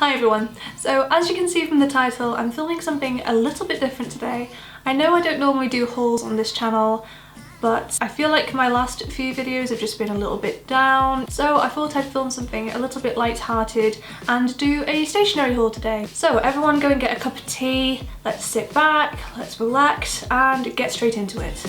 Hi everyone. So as you can see from the title, I'm filming something a little bit different today. I know I don't normally do hauls on this channel, but I feel like my last few videos have just been a little bit down, so I thought I'd film something a little bit light-hearted and do a stationery haul today. So everyone go and get a cup of tea, let's sit back, let's relax and get straight into it.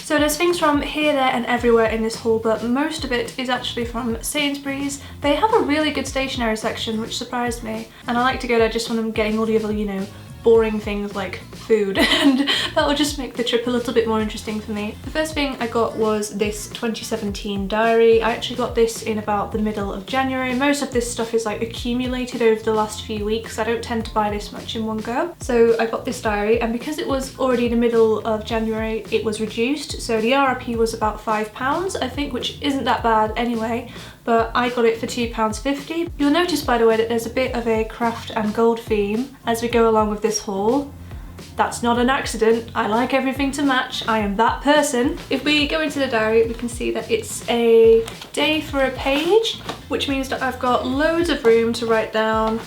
So there's things from here, there and everywhere in this haul, but most of it is actually from Sainsbury's. They have a really good stationery section, which surprised me, and I like to go there just when I'm getting all the other, you know, boring things like food, and that will just make the trip a little bit more interesting for me. The first thing I got was this 2017 diary. I actually got this in about the middle of January. Most of this stuff is like accumulated over the last few weeks. I don't tend to buy this much in one go. So I got this diary, and because it was already the middle of January, it was reduced. So the RRP was about £5, I think, which isn't that bad anyway, but I got it for £2.50. You'll notice, by the way, that there's a bit of a craft and gold theme as we go along with this haul. That's not an accident. I like everything to match. I am that person. If we go into the diary, we can see that it's a day for a page, which means that I've got loads of room to write down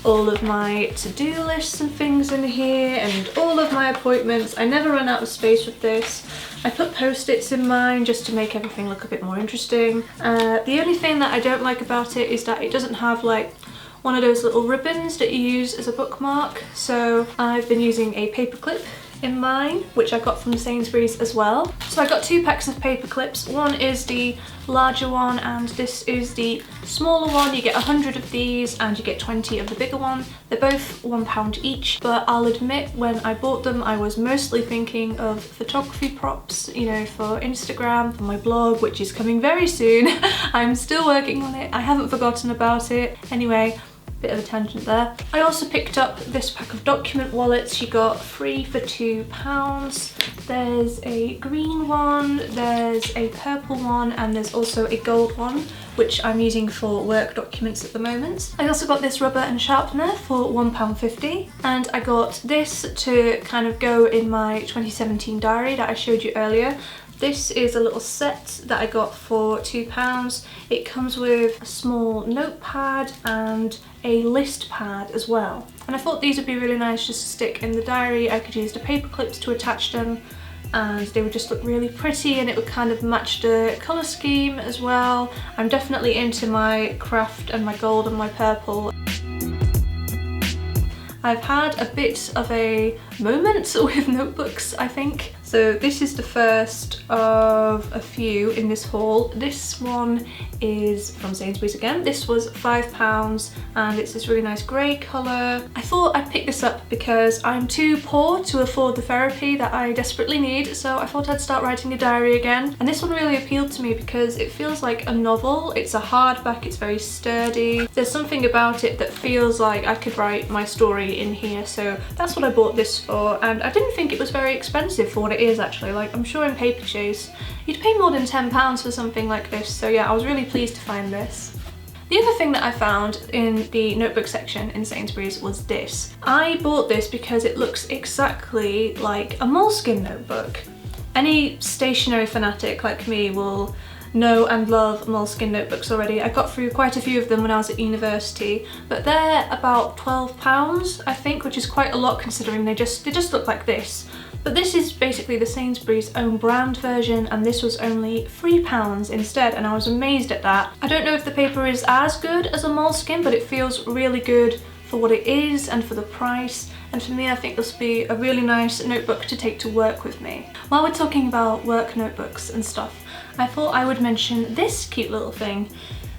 all of my to-do lists and things in here, and all of my appointments. I never run out of space with this. I put post-its in mine just to make everything look a bit more interesting. The only thing that I don't like about it is that it doesn't have like one of those little ribbons that you use as a bookmark. So I've been using a paper clip in mine, which I got from Sainsbury's as well. So I got 2 packs of paper clips. One is the larger one and this is the smaller one. You get 100 of these and you get 20 of the bigger one. They're both £1 each, but I'll admit when I bought them I was mostly thinking of photography props, you know, for Instagram, for my blog, which is coming very soon. I'm still working on it. I haven't forgotten about it. Anyway, bit of a tangent there. I also picked up this pack of document wallets. You got 3 for £2. There's a green one, there's a purple one, and there's also a gold one, which I'm using for work documents at the moment. I also got this rubber and sharpener for £1.50, and I got this to kind of go in my 2017 diary that I showed you earlier. This is a little set that I got for £2. It comes with a small notepad and a list pad as well. And I thought these would be really nice just to stick in the diary. I could use the paper clips to attach them and they would just look really pretty, and it would kind of match the colour scheme as well. I'm definitely into my craft and my gold and my purple. I've had a bit of a moment with notebooks, I think. So this is the first of a few in this haul. This one is from Sainsbury's again. This was £5 and it's this really nice grey colour. I thought I'd pick this up because I'm too poor to afford the therapy that I desperately need, so I thought I'd start writing a diary again. And this one really appealed to me because it feels like a novel. It's a hardback, it's very sturdy. There's something about it that feels like I could write my story in here, so that's what I bought this for. And I didn't think it was very expensive for what it is actually. Like, I'm sure in Paperchase you'd pay more than £10 for something like this, so yeah, I was really pleased to find this. The other thing that I found in the notebook section in Sainsbury's was this. I bought this because it looks exactly like a moleskin notebook. Any stationery fanatic like me will know and love moleskin notebooks already. I got through quite a few of them when I was at university, but they're about £12 I think, which is quite a lot considering they just look like this. But this is basically the Sainsbury's own brand version, and this was only £3 instead, and I was amazed at that. I don't know if the paper is as good as a moleskin, but it feels really good for what it is and for the price. And for me, I think this will be a really nice notebook to take to work with me. While we're talking about work notebooks and stuff, I thought I would mention this cute little thing.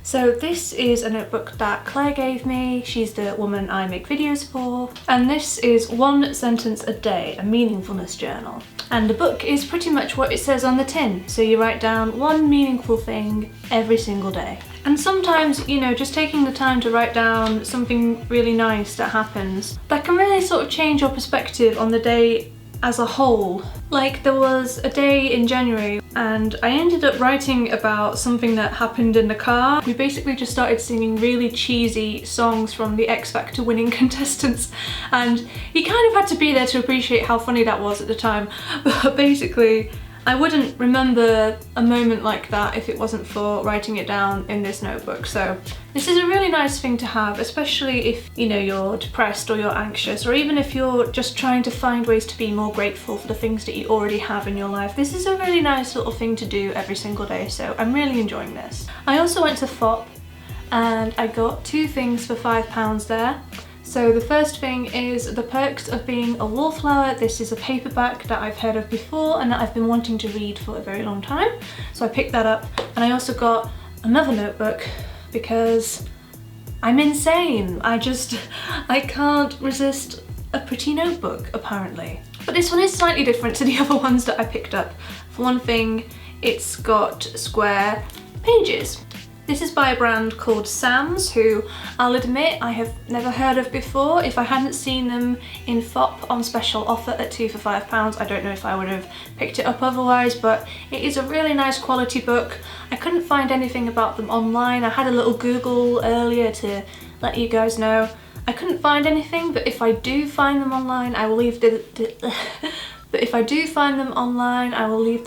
So this is a notebook that Claire gave me. She's the woman I make videos for. And this is 1 sentence a day, a meaningfulness journal. And the book is pretty much what it says on the tin. So you write down 1 meaningful thing every single day. And sometimes, you know, just taking the time to write down something really nice that happens, that can really sort of change your perspective on the day as a whole. Like, there was a day in January and I ended up writing about something that happened in the car. We basically just started singing really cheesy songs from the X Factor winning contestants, and you kind of had to be there to appreciate how funny that was at the time. But basically I wouldn't remember a moment like that if it wasn't for writing it down in this notebook. So this is a really nice thing to have, especially if, you know, you're depressed or you're anxious, or even if you're just trying to find ways to be more grateful for the things that you already have in your life. This is a really nice little thing to do every single day, so I'm really enjoying this. I also went to Fopp and I got 2 things for £5 there. So the first thing is The Perks of Being a Wallflower. This is a paperback that I've heard of before and that I've been wanting to read for a very long time. So I picked that up, and I also got another notebook because I'm insane. I can't resist a pretty notebook, apparently. But this one is slightly different to the other ones that I picked up. For one thing, it's got square pages. This is by a brand called Sam's, who I'll admit I have never heard of before. If I hadn't seen them in Fopp on special offer at 2 for £5, I don't know if I would have picked it up otherwise, but it is a really nice quality book. I couldn't find anything about them online. I had a little Google earlier to let you guys know. I couldn't find anything, but if I do find them online, I will leave the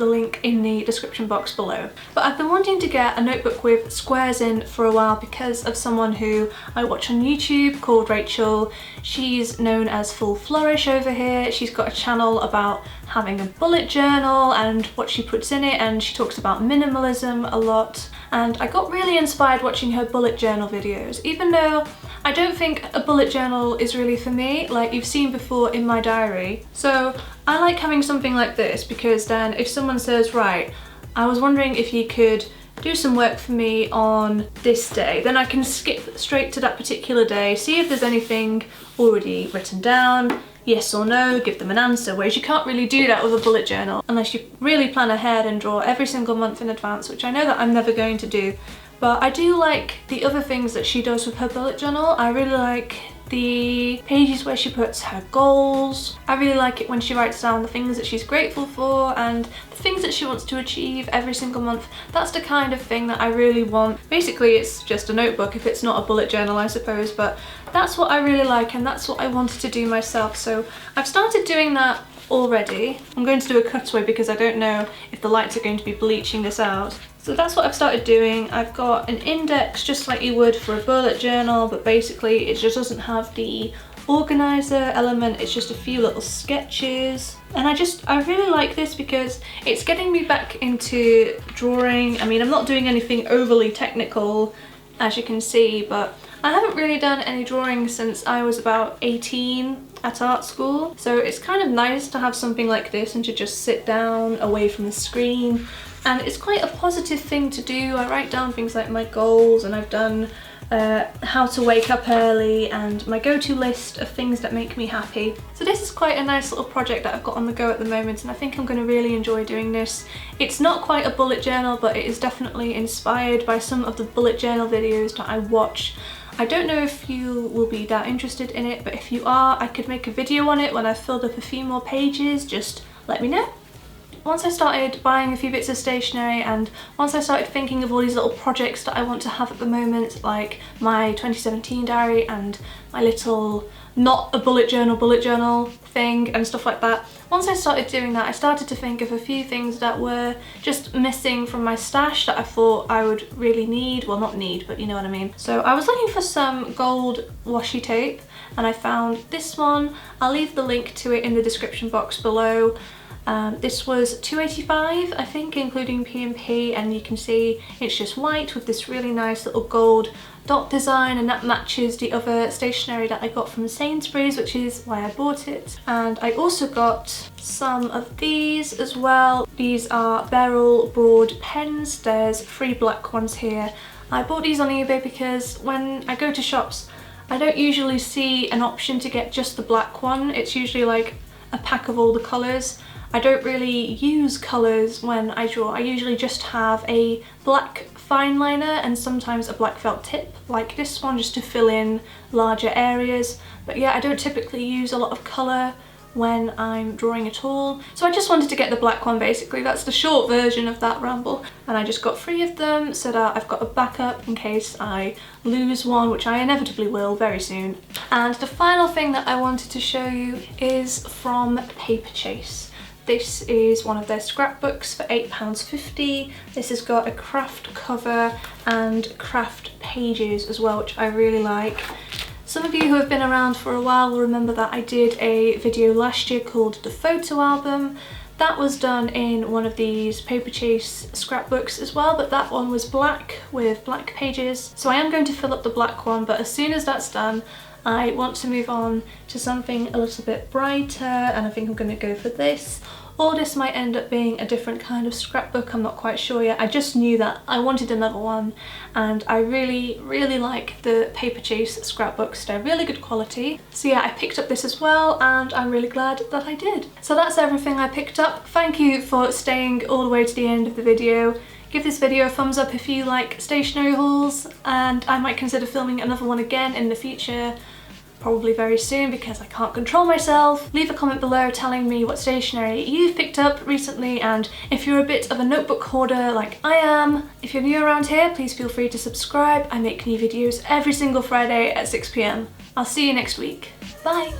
link in the description box below. But I've been wanting to get a notebook with squares in for a while because of someone who I watch on YouTube called Rachel. She's known as Full Flourish over here. She's got a channel about having a bullet journal and what she puts in it, and she talks about minimalism a lot. And I got really inspired watching her bullet journal videos, even though I don't think a bullet journal is really for me, like you've seen before in my diary. So I like having something like this because then if someone says, right, I was wondering if you could do some work for me on this day, then I can skip straight to that particular day, see if there's anything already written down, yes or no, give them an answer, whereas you can't really do that with a bullet journal unless you really plan ahead and draw every single month in advance, which I know that I'm never going to do. But I do like the other things that she does with her bullet journal. I really like the pages where she puts her goals. I really like it when she writes down the things that she's grateful for and the things that she wants to achieve every single month. That's the kind of thing that I really want. Basically, it's just a notebook if it's not a bullet journal, I suppose, but that's what I really like and that's what I wanted to do myself. So I've started doing that already. I'm going to do a cutaway because I don't know if the lights are going to be bleaching this out. So that's what I've started doing. I've got an index just like you would for a bullet journal, but basically it just doesn't have the organizer element, it's just a few little sketches. And I really like this because it's getting me back into drawing. I mean, I'm not doing anything overly technical, as you can see, but I haven't really done any drawing since I was about 18 at art school. So it's kind of nice to have something like this and to just sit down away from the screen. And it's quite a positive thing to do. I write down things like my goals, and I've done how to wake up early and my go-to list of things that make me happy. So this is quite a nice little project that I've got on the go at the moment, and I think I'm going to really enjoy doing this. It's not quite a bullet journal, but it is definitely inspired by some of the bullet journal videos that I watch. I don't know if you will be that interested in it, but if you are, I could make a video on it when I've filled up a few more pages. Just let me know. Once I started buying a few bits of stationery, and once I started thinking of all these little projects that I want to have at the moment, like my 2017 diary and my little not a bullet journal thing and stuff like that, once I started doing that, I started to think of a few things that were just missing from my stash that I thought I would really need. Well, not need, but you know what I mean. So I was looking for some gold washi tape and I found this one. I'll leave the link to it in the description box below. This was £2.85, I think, including P&P, and you can see it's just white with this really nice little gold dot design, and that matches the other stationery that I got from Sainsbury's, which is why I bought it. And I also got some of these as well. These are Beryl broad pens. There's 3 black ones here. I bought these on eBay because when I go to shops, I don't usually see an option to get just the black one. It's usually like a pack of all the colours. I don't really use colours when I draw. I usually just have a black fine liner and sometimes a black felt tip like this one just to fill in larger areas. But yeah, I don't typically use a lot of colour when I'm drawing at all. So I just wanted to get the black one basically. That's the short version of that ramble. And I just got 3 of them so that I've got a backup in case I lose one, which I inevitably will very soon. And the final thing that I wanted to show you is from Paperchase. This is one of their scrapbooks for £8.50. This has got a craft cover and craft pages as well, which I really like. Some of you who have been around for a while will remember that I did a video last year called The Photo Album. That was done in one of these Paperchase scrapbooks as well, but that one was black with black pages. So I am going to fill up the black one, but as soon as that's done, I want to move on to something a little bit brighter, and I think I'm going to go for this. Or this might end up being a different kind of scrapbook, I'm not quite sure yet. I just knew that I wanted another one, and I really like the Paperchase scrapbooks. They're really good quality. So yeah, I picked up this as well, and I'm really glad that I did. So that's everything I picked up. Thank you for staying all the way to the end of the video. Give this video a thumbs up if you like stationery hauls, and I might consider filming another one again in the future. Probably very soon because I can't control myself. Leave a comment below telling me what stationery you've picked up recently, and if you're a bit of a notebook hoarder like I am. If you're new around here, please feel free to subscribe. I make new videos every single Friday at 6 PM. I'll see you next week. Bye!